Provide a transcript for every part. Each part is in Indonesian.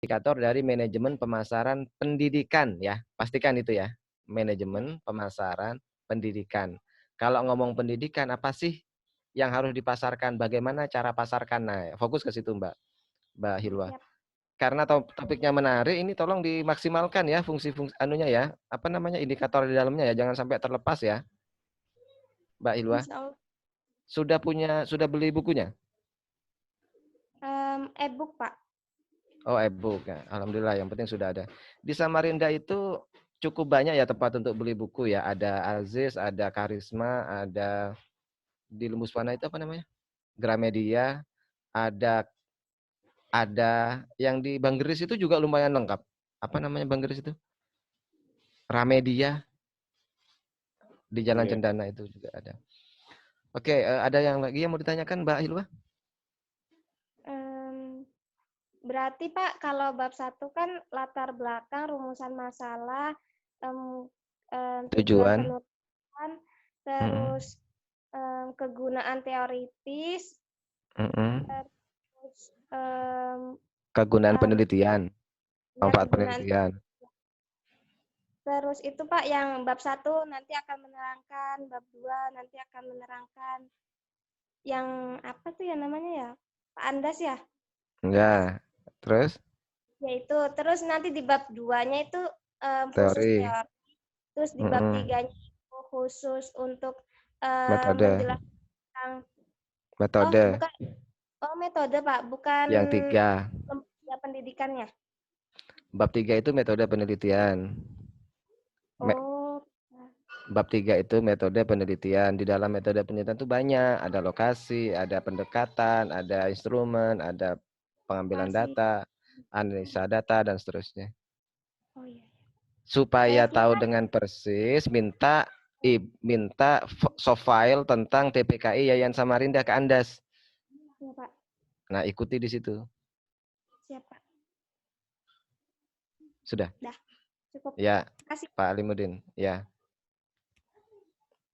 indikator dari manajemen pemasaran pendidikan ya. Pastikan itu ya. Manajemen pemasaran pendidikan. Kalau ngomong pendidikan, apa sih yang harus dipasarkan? Bagaimana cara pasarkan? Nah, fokus ke situ Mbak Hilwa. Siap. Karena topiknya menarik, ini tolong dimaksimalkan ya fungsi-fungsi anunya ya. Apa namanya, indikator di dalamnya ya. Jangan sampai terlepas ya, Mbak Hilwa. Insya Allah. Sudah beli bukunya? E-book, Pak. Oh, e-book ya. Alhamdulillah, yang penting sudah ada. Di Samarinda itu cukup banyak ya tempat untuk beli buku ya. Ada Aziz, ada Karisma, ada di Lembuswana itu apa namanya? Gramedia, ada yang di Banggeris itu juga lumayan lengkap. Apa namanya Banggeris itu? Ramedia di Jalan Oke. Cendana itu juga ada. Oke, ada yang lagi yang mau ditanyakan Mbak Hilwa? Berarti Pak, kalau bab 1 kan latar belakang, rumusan masalah, tujuan Tujuan. penulisan, terus kegunaan teoritis, terus Kegunaan penelitian, ya manfaat kegunaan. penelitian. Terus itu Pak, yang bab 1 nanti akan menerangkan, bab 2 nanti akan menerangkan yang apa tuh ya namanya ya? Pak Andas ya? Ya, terus Yaitu, terus nanti di bab 2-nya itu khusus teori, teori. Terus di bab 3-nya itu khusus untuk metode, menjelaskan tentang metode. bukan metode Pak, bukan Yang 3, lembaga pendidikannya. bab 3 itu metode penelitian. Oh, Bab 3 itu metode penelitian. Di dalam metode penelitian itu banyak, ada lokasi, ada pendekatan, ada instrumen, ada pengambilan masih. data, analisa data dan seterusnya. Oh iya. Supaya tahu Kita dengan persis, minta soft file tentang TPKI Yayan Samarinda ke Andas. ya Pak. Nah, ikuti di situ. Siap Pak. Sudah? Dah, cukup. Ya, Kasih. Pak Alimuddin. Ya.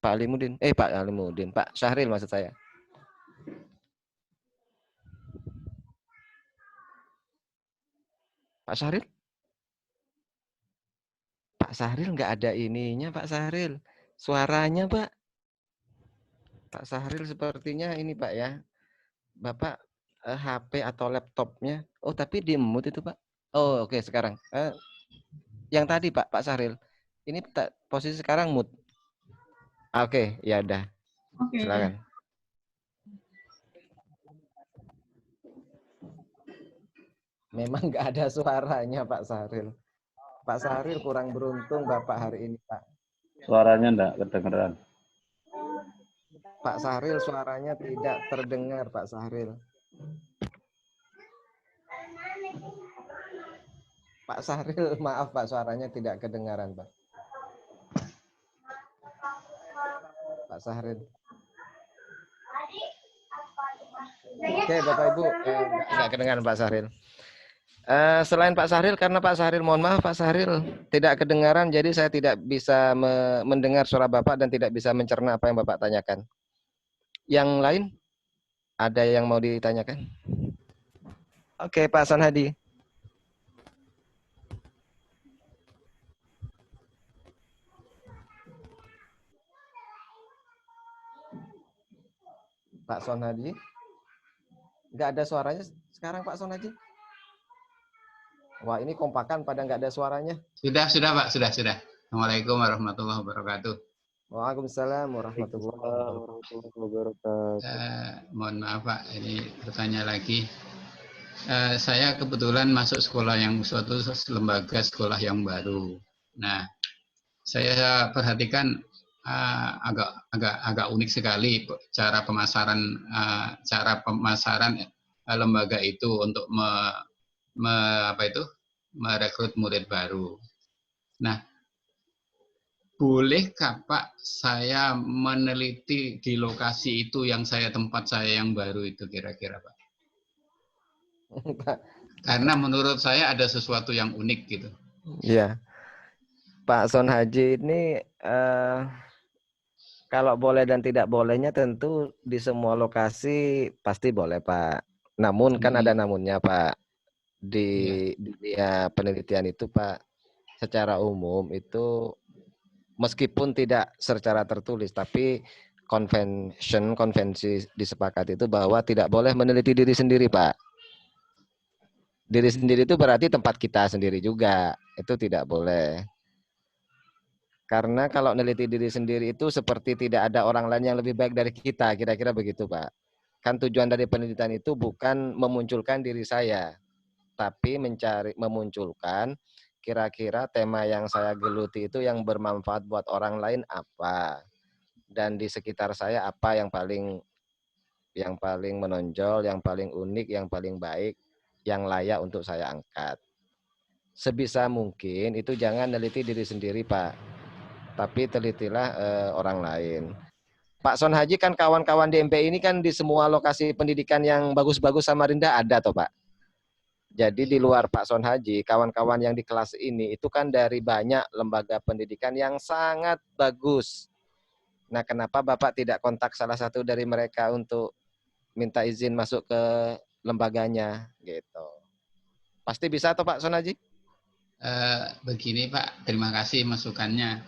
Pak Alimuddin. Pak Syahril maksud saya. Pak Syahril? Pak Syahril nggak ada ininya, Pak Syahril. Suaranya, Pak. Pak Syahril sepertinya ini, Pak ya. Bapak HP atau laptopnya. Oh, tapi di mute itu, Pak. Oh, oke sekarang. Yang tadi, Pak Syahril. Ini posisi sekarang mute. Oke, ya udah. Oke. Silakan. Memang nggak ada suaranya, Pak Syahril. Pak Syahril kurang beruntung Bapak hari ini, Pak. Suaranya enggak kedengeran. Pak Syahril suaranya tidak terdengar, Pak Syahril. Pak Syahril, maaf Pak, suaranya tidak kedengaran, Pak. Pak Syahril. Oke, Bapak Ibu, nggak kedengaran Pak Syahril. Selain Pak Syahril, karena Pak Syahril, mohon maaf Pak Syahril tidak kedengaran, jadi saya tidak bisa mendengar suara Bapak dan tidak bisa mencerna apa yang Bapak tanyakan. Yang lain, ada yang mau ditanyakan? Oke, Pak Hasan Hadi. Pak Son Hadi. Nggak ada suaranya sekarang Pak Son Hadi. Wah, ini kompakan pada nggak ada suaranya. Sudah Pak, sudah. Assalamualaikum warahmatullahi wabarakatuh. Waalaikumsalam warahmatullahi wabarakatuh. Mohon maaf Pak, ini bertanya lagi. Saya kebetulan masuk sekolah yang suatu lembaga sekolah yang baru. Nah, saya perhatikan agak unik sekali cara pemasaran lembaga itu untuk merekrut murid baru. Nah, bolehkah Pak saya meneliti di lokasi itu tempat saya yang baru itu kira-kira Pak? Karena menurut saya ada sesuatu yang unik gitu. Iya. Pak Son Haji ini kalau boleh dan tidak bolehnya tentu di semua lokasi pasti boleh Pak. Namun kan ada namunnya Pak. di dunia penelitian itu Pak, secara umum itu meskipun tidak secara tertulis, tapi konvensi disepakati itu bahwa tidak boleh meneliti diri sendiri, Pak. Diri sendiri itu berarti tempat kita sendiri juga, itu tidak boleh. Karena kalau meneliti diri sendiri itu seperti tidak ada orang lain yang lebih baik dari kita, kira-kira begitu, Pak. Kan tujuan dari penelitian itu bukan memunculkan diri saya, tapi memunculkan kira-kira tema yang saya geluti itu yang bermanfaat buat orang lain apa, dan di sekitar saya apa yang paling menonjol, yang paling unik, yang paling baik, yang layak untuk saya angkat. Sebisa mungkin itu jangan neliti diri sendiri, Pak, tapi telitilah orang lain. Pak Son Haji kan kawan-kawan di MPI ini kan di semua lokasi pendidikan yang bagus-bagus Samarinda ada toh Pak. Jadi di luar Pak Son Haji, kawan-kawan yang di kelas ini itu kan dari banyak lembaga pendidikan yang sangat bagus. Nah, kenapa Bapak tidak kontak salah satu dari mereka untuk minta izin masuk ke lembaganya gitu? Pasti bisa toh Pak Son Haji? Begini Pak, terima kasih masukannya.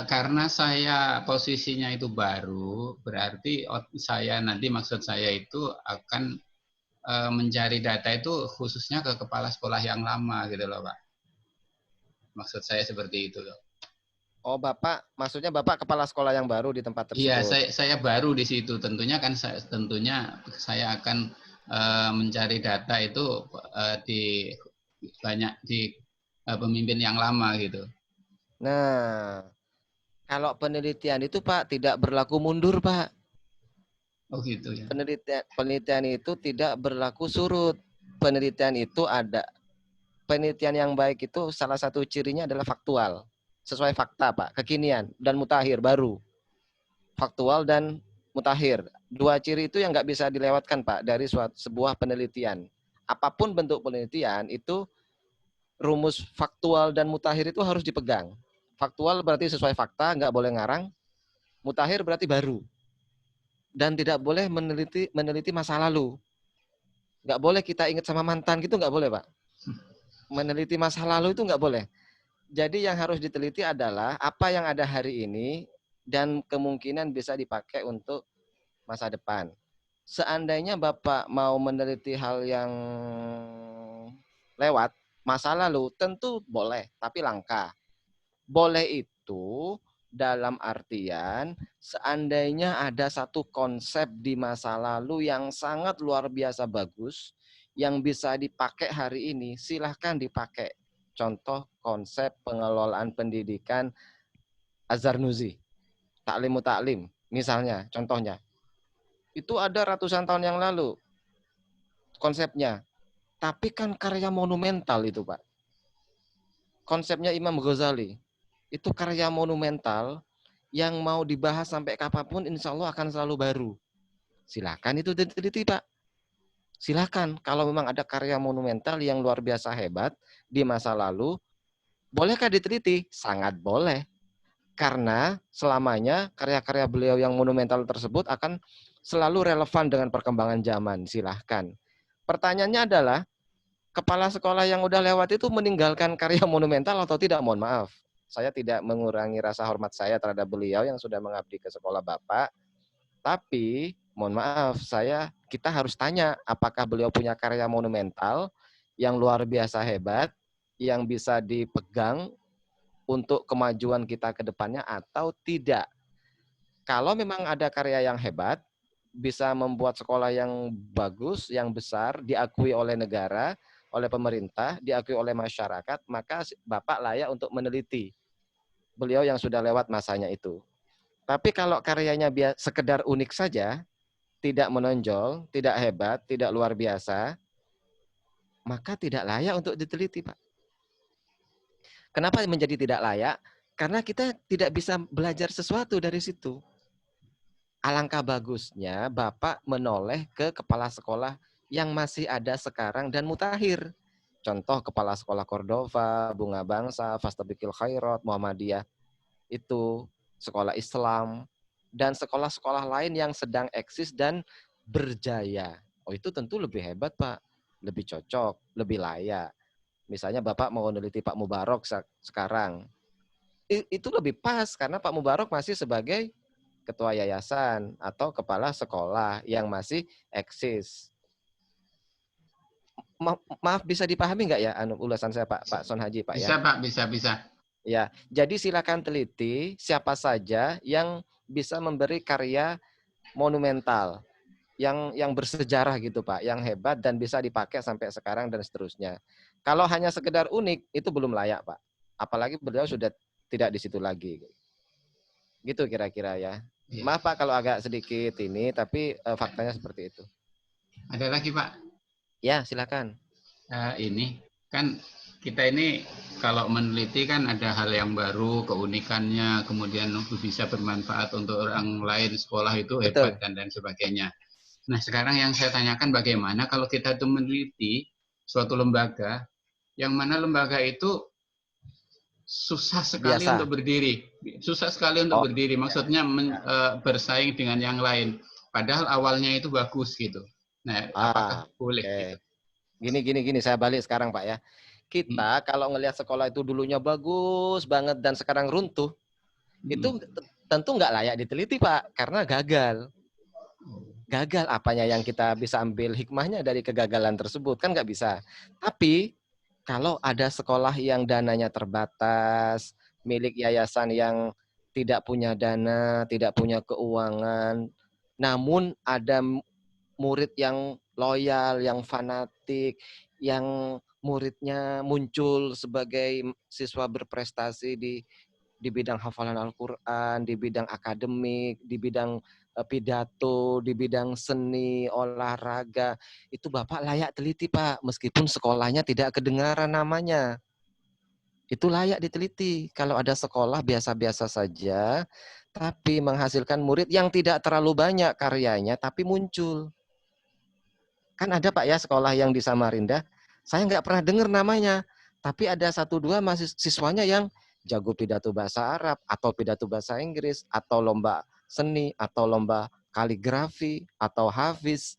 Karena saya posisinya itu baru, berarti maksud saya itu akan mencari data itu khususnya ke kepala sekolah yang lama gitu loh Pak. Maksud saya seperti itu loh. Oh Bapak, maksudnya Bapak kepala sekolah yang baru di tempat tersebut? Iya, saya baru di situ. Tentunya saya akan mencari data itu di pemimpin yang lama gitu. Nah, kalau penelitian itu Pak tidak berlaku mundur Pak. Oh gitu ya. Penelitian itu tidak berlaku surut. Penelitian yang baik itu salah satu cirinya adalah faktual. Sesuai fakta Pak, kekinian dan mutakhir baru. Faktual dan mutakhir. Dua ciri itu yang nggak bisa dilewatkan Pak dari sebuah penelitian. Apapun bentuk penelitian itu rumus faktual dan mutakhir itu harus dipegang. Faktual berarti sesuai fakta, nggak boleh ngarang. Mutakhir berarti baru. Dan tidak boleh meneliti masa lalu. Nggak boleh kita ingat sama mantan gitu, nggak boleh Pak. Meneliti masa lalu itu nggak boleh. Jadi yang harus diteliti adalah apa yang ada hari ini dan kemungkinan bisa dipakai untuk masa depan. Seandainya Bapak mau meneliti hal yang lewat masa lalu, tentu boleh, tapi langka. Boleh itu dalam artian seandainya ada satu konsep di masa lalu yang sangat luar biasa bagus, yang bisa dipakai hari ini, silahkan dipakai. Contoh konsep pengelolaan pendidikan Az-Zarnuzi, Ta'limu Ta'lim, misalnya, contohnya. Itu ada ratusan tahun yang lalu konsepnya. Tapi kan karya monumental itu Pak. Konsepnya Imam Ghazali. Itu karya monumental yang mau dibahas sampai kapanpun insya Allah akan selalu baru. Silakan itu diteliti Pak. Silakan kalau memang ada karya monumental yang luar biasa hebat di masa lalu, bolehkah diteliti? Sangat boleh. Karena selamanya karya-karya beliau yang monumental tersebut akan selalu relevan dengan perkembangan zaman. Silahkan. Pertanyaannya adalah, kepala sekolah yang udah lewat itu meninggalkan karya monumental atau tidak? Mohon maaf. Saya tidak mengurangi rasa hormat saya terhadap beliau yang sudah mengabdi ke sekolah Bapak. Tapi, mohon maaf, kita harus tanya apakah beliau punya karya monumental yang luar biasa hebat, yang bisa dipegang untuk kemajuan kita ke depannya atau tidak. Kalau memang ada karya yang hebat, bisa membuat sekolah yang bagus, yang besar, diakui oleh negara, oleh pemerintah, diakui oleh masyarakat, maka Bapak layak untuk meneliti beliau yang sudah lewat masanya itu. Tapi kalau karyanya sekedar unik saja, tidak menonjol, tidak hebat, tidak luar biasa, maka tidak layak untuk diteliti, Pak. Kenapa menjadi tidak layak? Karena kita tidak bisa belajar sesuatu dari situ. Alangkah bagusnya Bapak menoleh ke kepala sekolah yang masih ada sekarang dan mutakhir. Contoh kepala sekolah Cordova, Bunga Bangsa, Fastabikil Khairat, Muhammadiyah, itu sekolah Islam, dan sekolah-sekolah lain yang sedang eksis dan berjaya. Oh itu tentu lebih hebat Pak. lebih cocok, lebih layak. Misalnya Bapak mau meneliti Pak Mubarok sekarang, itu lebih pas karena Pak Mubarok masih sebagai ketua yayasan atau kepala sekolah yang masih eksis. Maaf bisa dipahami nggak ya ulasan saya Pak Son Haji Pak ya? Bisa Pak, bisa. Ya, jadi silakan teliti siapa saja yang bisa memberi karya monumental, yang bersejarah gitu Pak, yang hebat dan bisa dipakai sampai sekarang dan seterusnya. Kalau hanya sekedar unik itu belum layak Pak. Apalagi beliau sudah tidak di situ lagi. Gitu kira-kira ya. Iya. Maaf Pak kalau agak sedikit ini, tapi faktanya seperti itu. Ada lagi Pak? Ya, silakan. Ini kan kita ini kalau meneliti kan ada hal yang baru, keunikannya, kemudian bisa bermanfaat untuk orang lain, sekolah itu hebat dan lain sebagainya. Nah, sekarang yang saya tanyakan bagaimana kalau kita itu meneliti suatu lembaga, yang mana lembaga itu susah sekali Biasa. untuk berdiri. Susah sekali untuk berdiri, maksudnya bersaing dengan yang lain. Padahal awalnya itu bagus gitu. Nah, apakah boleh gitu? Gini, saya balik sekarang Pak ya. Kita kalau ngelihat sekolah itu dulunya bagus banget dan sekarang runtuh, itu tentu nggak layak diteliti Pak, karena gagal. Gagal apanya yang kita bisa ambil hikmahnya dari kegagalan tersebut, kan nggak bisa. Tapi kalau ada sekolah yang dananya terbatas, milik yayasan yang tidak punya dana, tidak punya keuangan, namun ada murid yang loyal, yang fanatik, yang muridnya muncul sebagai siswa berprestasi di bidang hafalan Al-Quran, di bidang akademik, di bidang pidato, di bidang seni, olahraga, itu Bapak layak teliti Pak, meskipun sekolahnya tidak kedengaran namanya. Itu layak diteliti. Kalau ada sekolah biasa-biasa saja, tapi menghasilkan murid yang tidak terlalu banyak karyanya, tapi muncul. Kan ada Pak ya sekolah yang di Samarinda, saya nggak pernah dengar namanya, tapi ada 1-2 siswanya yang jago pidato bahasa Arab, atau pidato bahasa Inggris, atau lomba seni, atau lomba kaligrafi, atau hafiz.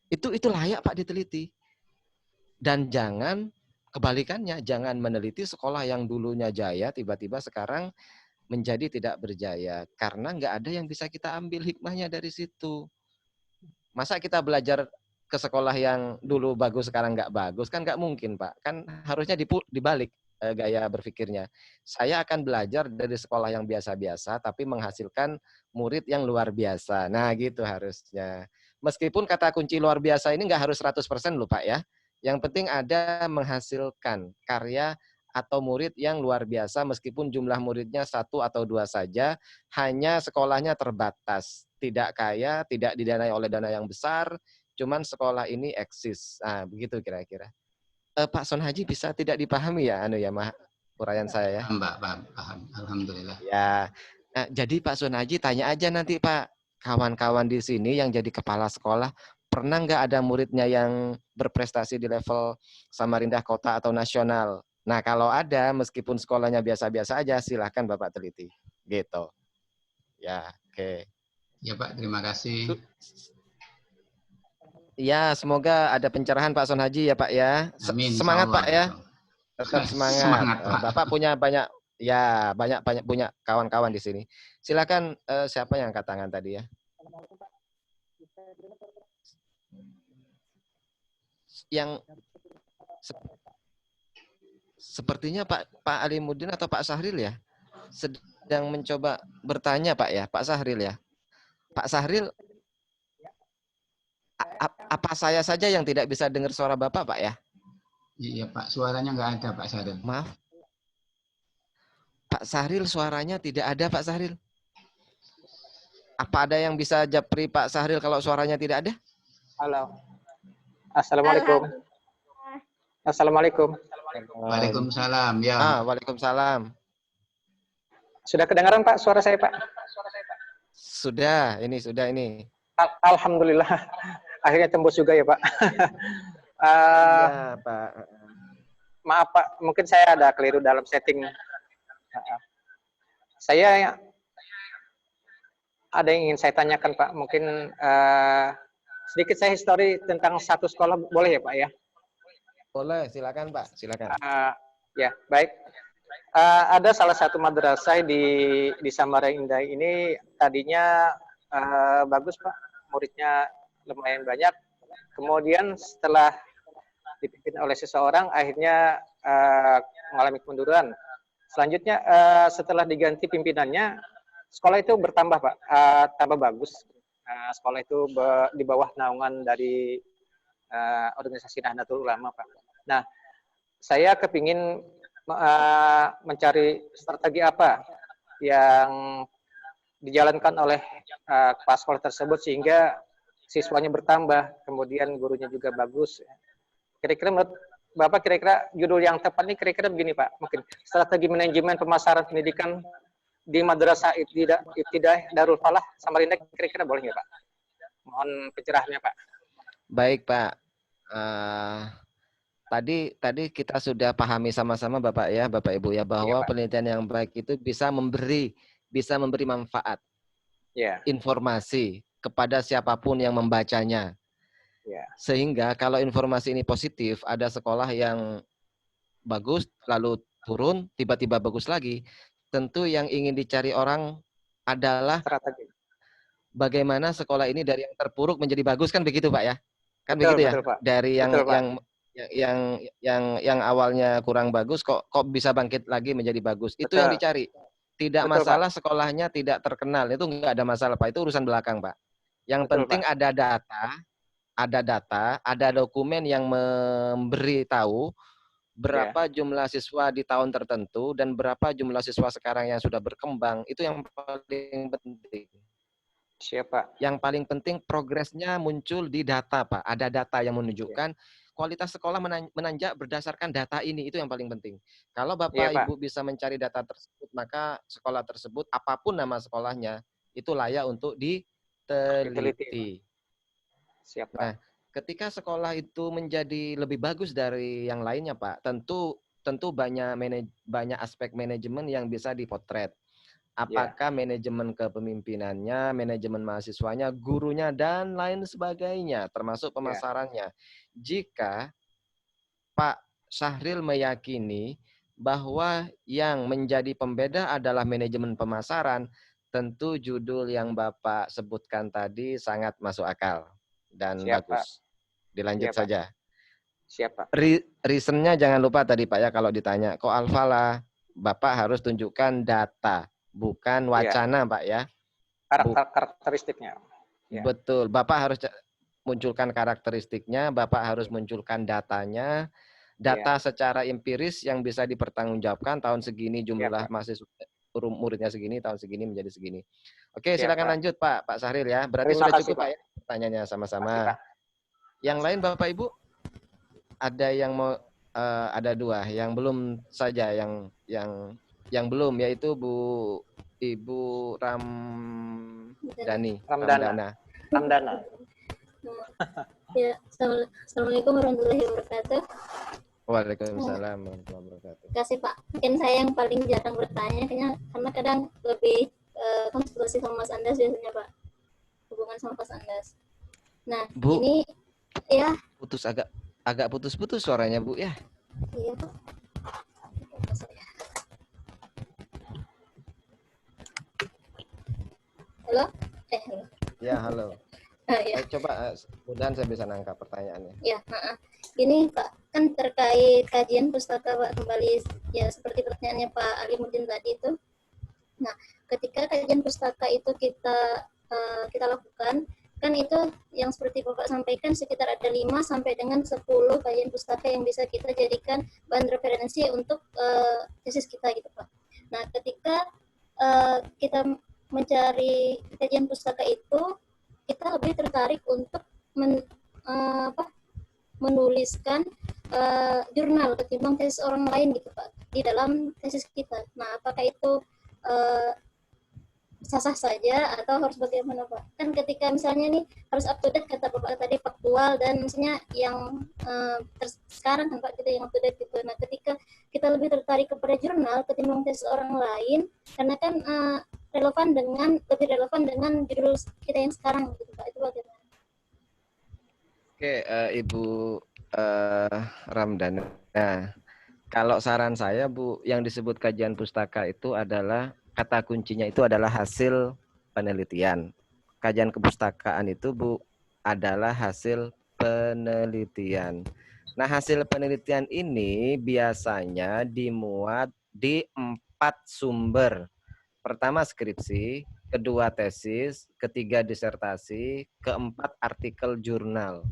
Itu layak Pak diteliti. Dan jangan kebalikannya, jangan meneliti sekolah yang dulunya jaya, tiba-tiba sekarang menjadi tidak berjaya. Karena nggak ada yang bisa kita ambil hikmahnya dari situ. Masa kita belajar ke sekolah yang dulu bagus sekarang nggak bagus, kan nggak mungkin Pak. Kan harusnya dibalik gaya berpikirnya. Saya akan belajar dari sekolah yang biasa-biasa tapi menghasilkan murid yang luar biasa. Nah gitu harusnya. Meskipun kata kunci luar biasa ini nggak harus 100% loh Pak ya. Yang penting ada menghasilkan karya atau murid yang luar biasa meskipun jumlah muridnya 1 atau 2 saja, hanya sekolahnya terbatas, tidak kaya, tidak didanai oleh dana yang besar, cuman sekolah ini eksis. Nah, begitu kira-kira. Pak Son Haji bisa tidak dipahami ya uraian saya ya? Paham. Alhamdulillah. Ya. Nah, jadi Pak Son Haji tanya aja nanti Pak, kawan-kawan di sini yang jadi kepala sekolah, pernah nggak ada muridnya yang berprestasi di level Samarinda Kota atau nasional? Nah, kalau ada, meskipun sekolahnya biasa-biasa aja, silahkan Bapak teliti. Gitu. Ya, oke. Ya Pak, terima kasih. Ya, semoga ada pencerahan Pak Son Haji ya Pak ya. Amin, Semangat Allah, Pak ya. Tetap semangat. Semangat Pak. Bapak punya banyak punya kawan-kawan di sini. Silakan siapa yang angkat tangan tadi ya? Yang sepertinya Pak Alimuddin atau Pak Sahril ya sedang mencoba bertanya Pak ya, Pak Sahril ya. Pak Sahril, apa saya saja yang tidak bisa dengar suara Bapak Pak ya? Iya Pak, suaranya nggak ada Pak Sahril. Maaf. Pak Sahril suaranya tidak ada Pak Sahril. Apa ada yang bisa japri Pak Sahril kalau suaranya tidak ada? Halo. Assalamualaikum. Assalamualaikum. Waalaikumsalam. Ya. Waalaikumsalam. Sudah kedengaran Pak suara saya Pak? Sudah ini. Alhamdulillah. Akhirnya tembus juga ya Pak. Ya Pak. Maaf Pak, mungkin saya ada keliru dalam setting. Saya ada yang ingin saya tanyakan Pak. Mungkin sedikit saya histori tentang satu sekolah, boleh ya Pak ya? Boleh, silakan Pak, silakan. Ya, baik. Ada salah satu madrasah di Samarinda ini tadinya bagus Pak, muridnya lumayan banyak. Kemudian setelah dipimpin oleh seseorang, akhirnya mengalami kemunduran. Selanjutnya setelah diganti pimpinannya, sekolah itu bertambah Pak, tambah bagus. Sekolah itu di bawah naungan dari organisasi Nahdlatul Ulama Pak. Nah, saya kepingin mencari strategi apa yang dijalankan oleh kepala sekolah tersebut sehingga siswanya bertambah, kemudian gurunya juga bagus. Kira-kira menurut Bapak, kira-kira judul yang tepat ini kira-kira begini Pak, mungkin strategi manajemen pemasaran pendidikan di Madrasah Ibtidaiyah Darul Falah Samarinda, kira-kira boleh nggak Pak? Mohon pencerahannya Pak. Baik Pak. Tadi kita sudah pahami sama-sama Bapak ya, Bapak Ibu ya, bahwa penelitian yang baik itu bisa memberi manfaat, informasi kepada siapapun yang membacanya. Sehingga kalau informasi ini positif, ada sekolah yang bagus lalu turun, tiba-tiba bagus lagi, tentu yang ingin dicari orang adalah bagaimana sekolah ini dari yang terpuruk menjadi bagus, kan begitu Pak ya? Kan betul, begitu ya? Pak. Dari yang awalnya kurang bagus kok bisa bangkit lagi menjadi bagus. Itu yang dicari. Tidak masalah Pak. Sekolahnya tidak terkenal, itu enggak ada masalah Pak. Itu urusan belakang Pak. Yang penting Pak, ada data, ada dokumen yang memberi tahu berapa jumlah siswa di tahun tertentu dan berapa jumlah siswa sekarang yang sudah berkembang. Itu yang paling penting. Siapa? Yang paling penting progresnya muncul di data Pak. Ada data yang menunjukkan kualitas sekolah menanjak berdasarkan data ini. Itu yang paling penting. Kalau Bapak Ibu bisa mencari data tersebut, maka sekolah tersebut apapun nama sekolahnya itu layak untuk diteliti. Siap, Pak. Nah, ketika sekolah itu menjadi lebih bagus dari yang lainnya Pak, tentu banyak aspek manajemen yang bisa dipotret. Apakah manajemen kepemimpinannya, manajemen mahasiswanya, gurunya, dan lain sebagainya, termasuk pemasarannya. Jika Pak Syahril meyakini bahwa yang menjadi pembeda adalah manajemen pemasaran, tentu judul yang Bapak sebutkan tadi sangat masuk akal dan bagus. Dilanjut saja. Siapa? Reasonnya jangan lupa tadi Pak ya, kalau ditanya kok Al-Falah, Bapak harus tunjukkan data. Bukan wacana Pak ya. Karakteristiknya. Betul. Bapak harus munculkan karakteristiknya, Bapak harus munculkan datanya. Data secara empiris yang bisa dipertanggungjawabkan, tahun segini jumlah mahasiswa muridnya segini, tahun segini menjadi segini. Oke, silakan lanjut Pak Syahril ya. Berarti sudah cukup Pak ya pertanyaannya sama-sama. Yang lain Bapak Ibu? Ada yang mau ada dua, yang belum saja yang belum, yaitu Ibu Ramdana. Ya, Assalamualaikum warahmatullahi wabarakatuh. Waalaikumsalam warahmatullahi wabarakatuh. Terima kasih Pak. Mungkin saya yang paling jarang bertanya, karena kadang lebih konsultasi sama Mas Andas biasanya Pak. Hubungan sama Mas Andas. Nah, Bu, ini ya. Putus agak putus-putus suaranya Bu ya. Iya Pak. Halo? Halo. Ya, halo. Ya. Coba mudahan saya bisa nangkap pertanyaannya. Ya, ini Pak, kan terkait kajian pustaka Pak, kembali ya seperti pertanyaannya Pak Alimuddin tadi itu. Nah, ketika kajian pustaka itu kita lakukan, kan itu yang seperti Bapak sampaikan sekitar ada 5 sampai dengan 10 kajian pustaka yang bisa kita jadikan bahan referensi untuk tesis kita gitu Pak. Nah, ketika kita mencari kajian pustaka itu, kita lebih tertarik untuk menuliskan jurnal ketimbang tesis orang lain gitu Pak di dalam tesis kita. Nah, apakah itu sah-sah saja atau harus bagaimana Pak? Kan ketika misalnya nih harus up to date kata Bapak tadi, faktual dan maksudnya yang sekarang kan Pak, kita yang up to date gitu. Nah, ketika kita lebih tertarik kepada jurnal ketimbang tesis orang lain, karena kan lebih relevan dengan judul kita yang sekarang gitu Pak. Itu bagaimana? Oke, Ibu Ramdana. Nah, kalau saran saya, Bu, yang disebut kajian pustaka itu adalah kata kuncinya itu adalah hasil penelitian. Kajian kepustakaan itu, Bu, adalah hasil penelitian. Nah, hasil penelitian ini biasanya dimuat di 4 sumber. Pertama skripsi, kedua tesis, ketiga disertasi, keempat artikel jurnal.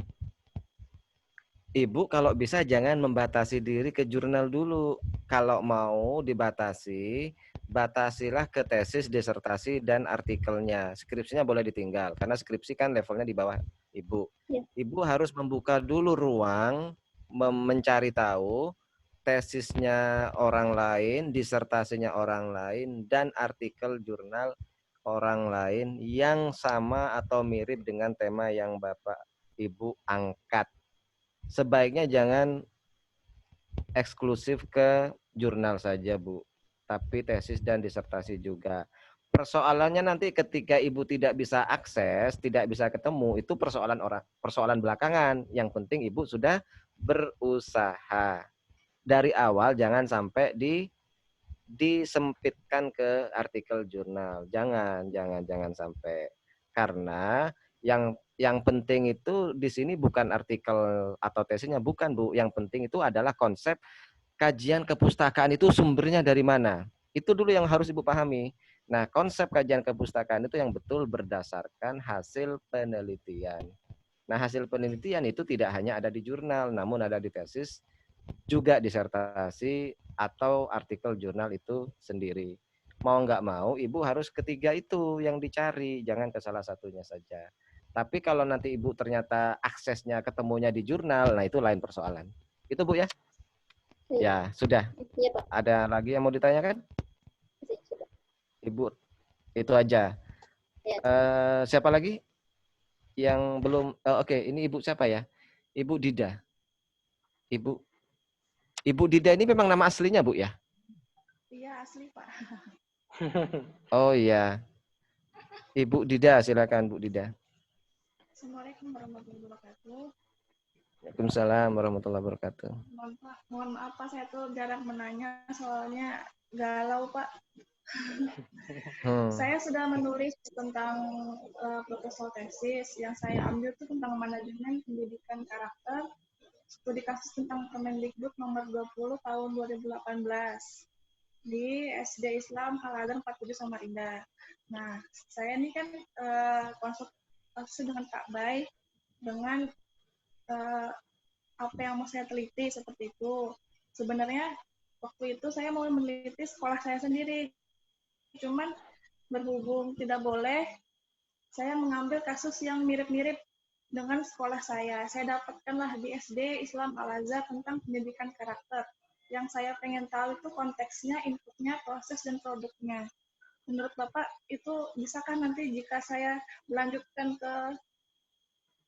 Ibu kalau bisa jangan membatasi diri ke jurnal dulu. Kalau mau dibatasi, batasilah ke tesis, disertasi, dan artikelnya. Skripsinya boleh ditinggal, karena skripsi kan levelnya di bawah Ibu. Ya. Ibu harus membuka dulu ruang, mencari tahu tesisnya orang lain, disertasinya orang lain, dan artikel jurnal orang lain yang sama atau mirip dengan tema yang Bapak Ibu angkat. Sebaiknya jangan eksklusif ke jurnal saja, Bu, tapi tesis dan disertasi juga. Persoalannya nanti ketika Ibu tidak bisa akses, tidak bisa ketemu, itu persoalan belakangan. Yang penting Ibu sudah berusaha. Dari awal jangan sampai disempitkan ke artikel jurnal. Jangan sampai. Karena yang penting itu di sini bukan artikel atau tesisnya, bukan, Bu. Yang penting itu adalah konsep kajian kepustakaan itu sumbernya dari mana. Itu dulu yang harus Ibu pahami. Nah, konsep kajian kepustakaan itu yang betul berdasarkan hasil penelitian. Nah, hasil penelitian itu tidak hanya ada di jurnal, namun ada di tesis, juga disertasi atau artikel jurnal itu sendiri. Mau nggak mau, Ibu harus ketiga itu yang dicari, jangan ke salah satunya saja. Tapi kalau nanti Ibu ternyata aksesnya ketemunya di jurnal, nah itu lain persoalan. Itu, Bu, ya? Ya, sudah. Iya, Pak. Ada lagi yang mau ditanyakan? Sudah. Ibu, itu aja. Ya. Siapa lagi yang belum? Oke, ini Ibu siapa ya? Ibu Dida. Ibu Dida ini memang nama aslinya, Bu, ya? Iya, asli, Pak. Oh iya. Ibu Dida, silakan Bu Dida. Assalamualaikum warahmatullahi wabarakatuh. Waalaikumsalam warahmatullahi wabarakatuh. Mohon maaf, Pak, saya tuh jarang menanya, soalnya galau, Pak. Saya sudah menulis tentang proposal tesis. Yang saya ambil itu tentang manajemen pendidikan karakter, studi kasus tentang Permendikbud nomor 20 tahun 2018 di SD Islam Al-Azhar 47 Samarinda. Nah, saya ini kan konsultasi dengan Kak Bay dengan apa yang mau saya teliti seperti itu. Sebenarnya waktu itu saya mau meneliti sekolah saya sendiri, cuman berhubung tidak boleh, saya mengambil kasus yang mirip-mirip dengan sekolah saya. Saya dapatkanlah di SD Islam Al-Azhar tentang pendidikan karakter. Yang saya pengen tahu itu konteksnya, inputnya, proses, dan produknya. Menurut Bapak, itu bisakah nanti jika saya melanjutkan ke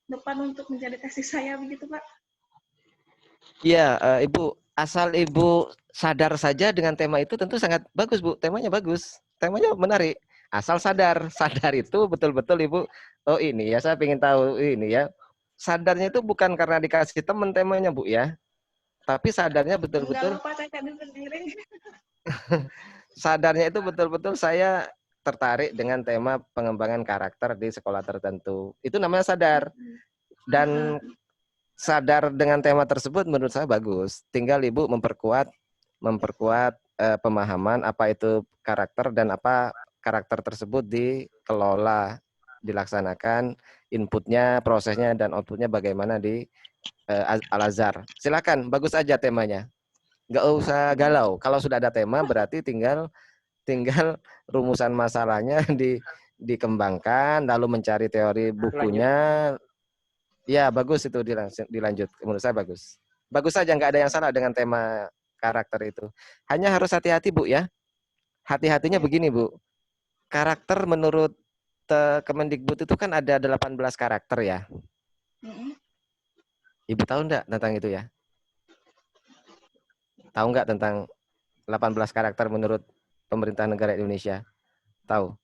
depan untuk menjadi tesis saya begitu, Pak? Iya, Ibu, asal Ibu sadar saja dengan tema itu tentu sangat bagus, Bu. Temanya bagus. Temanya menarik. Asal sadar. Sadar itu betul-betul Ibu, oh ini ya, saya ingin tahu ini ya. Sadarnya itu bukan karena dikasih teman temanya, Bu, ya. Tapi sadarnya betul-betul. Enggak lupa, saya cari sendiri. Sadarnya itu betul-betul saya tertarik dengan tema pengembangan karakter di sekolah tertentu. Itu namanya sadar. Dan sadar dengan tema tersebut menurut saya bagus. Tinggal Ibu memperkuat pemahaman apa itu karakter dan apa karakter tersebut dikelola, dilaksanakan, inputnya, prosesnya, dan outputnya bagaimana di Al-Azhar. Silakan, bagus aja temanya. Nggak usah galau. Kalau sudah ada tema berarti tinggal rumusan masalahnya dikembangkan, lalu mencari teori bukunya. Ya, bagus itu dilanjut. Menurut saya bagus. Bagus saja, nggak ada yang salah dengan tema karakter itu. Hanya harus hati-hati, Bu, ya. Hati-hatinya begini, Bu. Karakter menurut Kemendikbud itu kan ada 18 karakter ya. Ibu tahu enggak tentang itu ya? Tahu nggak tentang 18 karakter menurut pemerintah negara Indonesia? Tahu?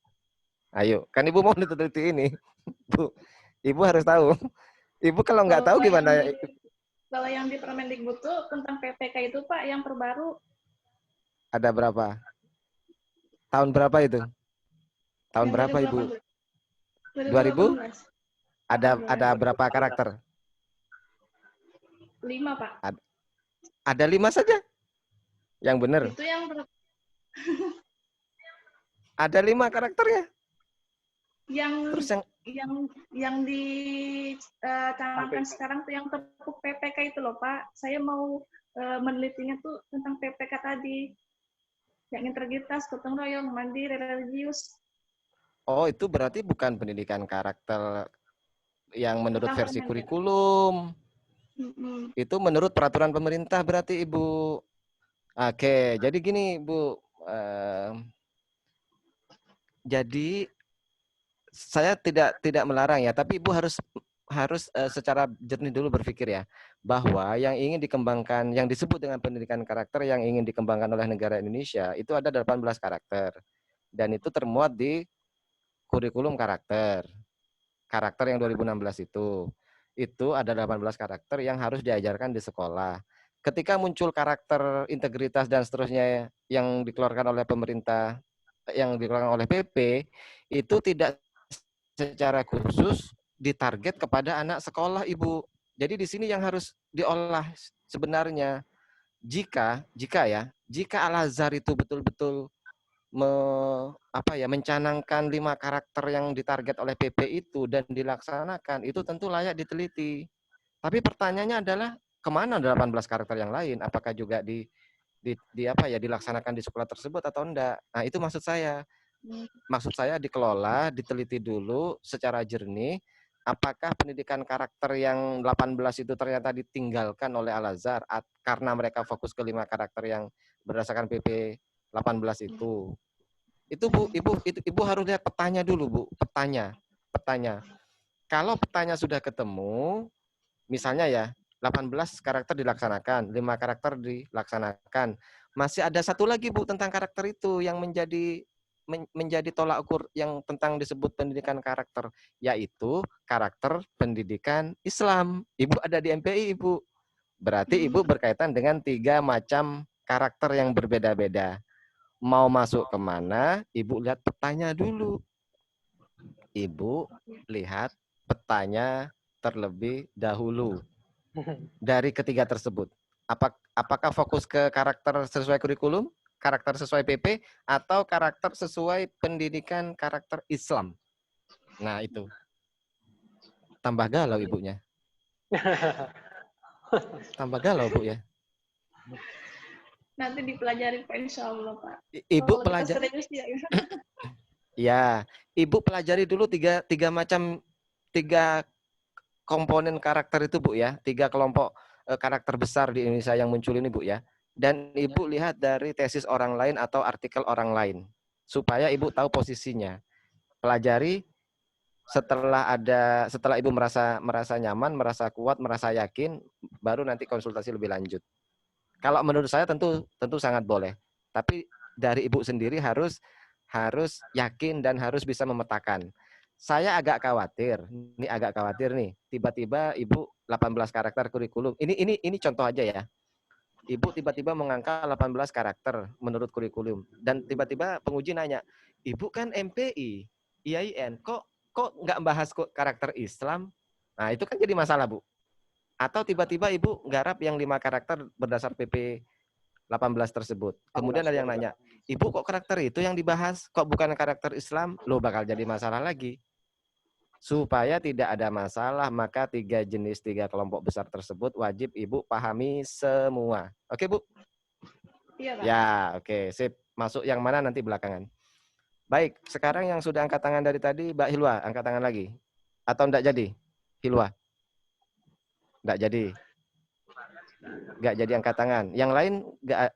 Ayo, kan Ibu mau diteliti ini. Bu, Ibu harus tahu. Ibu kalau nggak tahu gimana? Kalau yang di Permendikbud tuh tentang PPK itu Pak yang terbaru. Ada berapa? Tahun berapa itu? Tahun Yang berapa Ibu? 2000? 2018. Ada berapa karakter? 5 Pak. Ada 5 saja? Yang benar? Itu yang Ada 5 karakternya? Terus yang yang dicanangkan sekarang tuh yang tepuk PPK itu loh Pak. Saya mau menelitinya tuh tentang PPK tadi. Yang integritas, gotong royong, mandiri, religius. Oh, itu berarti bukan pendidikan karakter yang menurut Tentang versi Permendikbud. kurikulum. Itu menurut peraturan pemerintah berarti Ibu. Oke, jadi gini Bu. Jadi saya tidak melarang ya, tapi Ibu harus secara jernih dulu berpikir ya, bahwa yang ingin dikembangkan, yang disebut dengan pendidikan karakter yang ingin dikembangkan oleh negara Indonesia itu ada 18 karakter. Dan itu termuat di kurikulum karakter yang 2016 itu ada 18 karakter yang harus diajarkan di sekolah. Ketika muncul karakter integritas dan seterusnya yang dikeluarkan oleh pemerintah, yang dikeluarkan oleh PP, itu tidak secara khusus ditarget kepada anak sekolah Ibu. Jadi di sini yang harus diolah sebenarnya, jika Al-Azhar itu betul-betul mencanangkan 5 karakter yang ditarget oleh PP itu dan dilaksanakan, itu tentu layak diteliti. Tapi pertanyaannya adalah kemana 18 karakter yang lain? Apakah juga dilaksanakan di sekolah tersebut atau enggak? Nah, itu maksud saya. Maksud saya dikelola, diteliti dulu secara jernih. Apakah pendidikan karakter yang 18 itu ternyata ditinggalkan oleh Al-Azhar karena mereka fokus ke 5 karakter yang berdasarkan PP 18 itu. Itu Bu, Ibu harus lihat petanya dulu Bu, petanya. Kalau petanya sudah ketemu, misalnya ya 18 karakter dilaksanakan, 5 karakter dilaksanakan. Masih ada satu lagi Bu tentang karakter itu yang menjadi tolak ukur yang tentang disebut pendidikan karakter, yaitu karakter pendidikan Islam. Ibu ada di MPI Ibu. Berarti Ibu berkaitan dengan 3 macam karakter yang berbeda-beda. Mau masuk kemana, Ibu lihat petanya dulu. Ibu lihat petanya terlebih dahulu dari ketiga tersebut. Apakah fokus ke karakter sesuai kurikulum, karakter sesuai PP, atau karakter sesuai pendidikan karakter Islam? Nah, itu. Tambah galau ibunya. Tambah galau, Bu ya. Nanti dipelajari Pak, insya Allah Pak. Ibu pelajari. Ya, Ibu pelajari dulu tiga komponen karakter itu Bu ya, 3 kelompok karakter besar di Indonesia yang muncul ini Bu ya. Dan Ibu lihat dari tesis orang lain atau artikel orang lain supaya Ibu tahu posisinya. Pelajari, setelah Ibu merasa nyaman, merasa kuat, merasa yakin, baru nanti konsultasi lebih lanjut. Kalau menurut saya tentu sangat boleh. Tapi dari Ibu sendiri harus yakin dan harus bisa memetakan. Saya agak khawatir nih, tiba-tiba Ibu 18 karakter kurikulum. Ini contoh aja ya. Ibu tiba-tiba mengangkat 18 karakter menurut kurikulum dan tiba-tiba penguji nanya, "Ibu kan MPI, IAIN, kok nggak bahas karakter Islam?" Nah, itu kan jadi masalah, Bu. Atau tiba-tiba Ibu nggarap yang 5 karakter berdasar PP 18 tersebut. Kemudian ada yang nanya, "Ibu kok karakter itu yang dibahas? Kok bukan karakter Islam?" Loh, bakal jadi masalah lagi. Supaya tidak ada masalah, maka 3 jenis, 3 kelompok besar tersebut wajib Ibu pahami semua. Oke, Bu? Iya, Pak. Ya, oke. Sip. Masuk yang mana nanti belakangan. Baik, sekarang yang sudah angkat tangan dari tadi, Mbak Hilwa, angkat tangan lagi. Atau enggak jadi? Hilwa? Enggak jadi. Enggak jadi angkat tangan. Yang lain enggak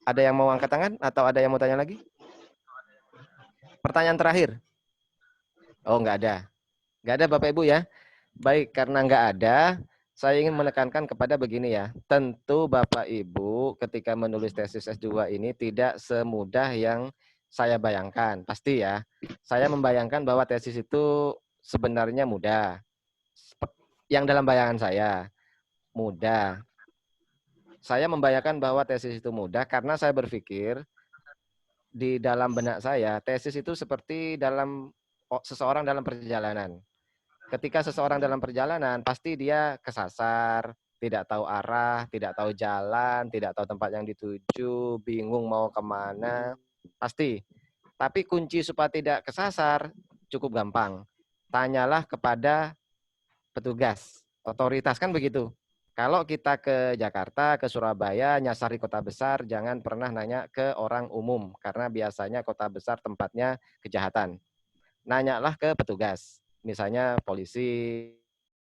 ada yang mau angkat tangan atau ada yang mau tanya lagi? Pertanyaan terakhir. Oh, enggak ada. Enggak ada Bapak Ibu ya. Baik, karena enggak ada, saya ingin menekankan kepada begini ya. Tentu Bapak Ibu ketika menulis tesis S2 ini tidak semudah yang saya bayangkan. Pasti ya. Saya membayangkan bahwa tesis itu sebenarnya mudah. yang dalam bayangan saya mudah. Saya membayangkan bahwa tesis itu mudah karena saya berpikir di dalam benak saya tesis itu seperti seseorang dalam perjalanan. Ketika seseorang dalam perjalanan pasti dia kesasar, tidak tahu arah, tidak tahu jalan, tidak tahu tempat yang dituju, bingung mau kemana, pasti. Tapi kunci supaya tidak kesasar cukup gampang. Tanyalah kepada petugas, otoritas, kan begitu. Kalau kita ke Jakarta, ke Surabaya, nyasar di kota besar, jangan pernah nanya ke orang umum, karena biasanya kota besar tempatnya kejahatan. Nanyalah ke petugas, misalnya polisi,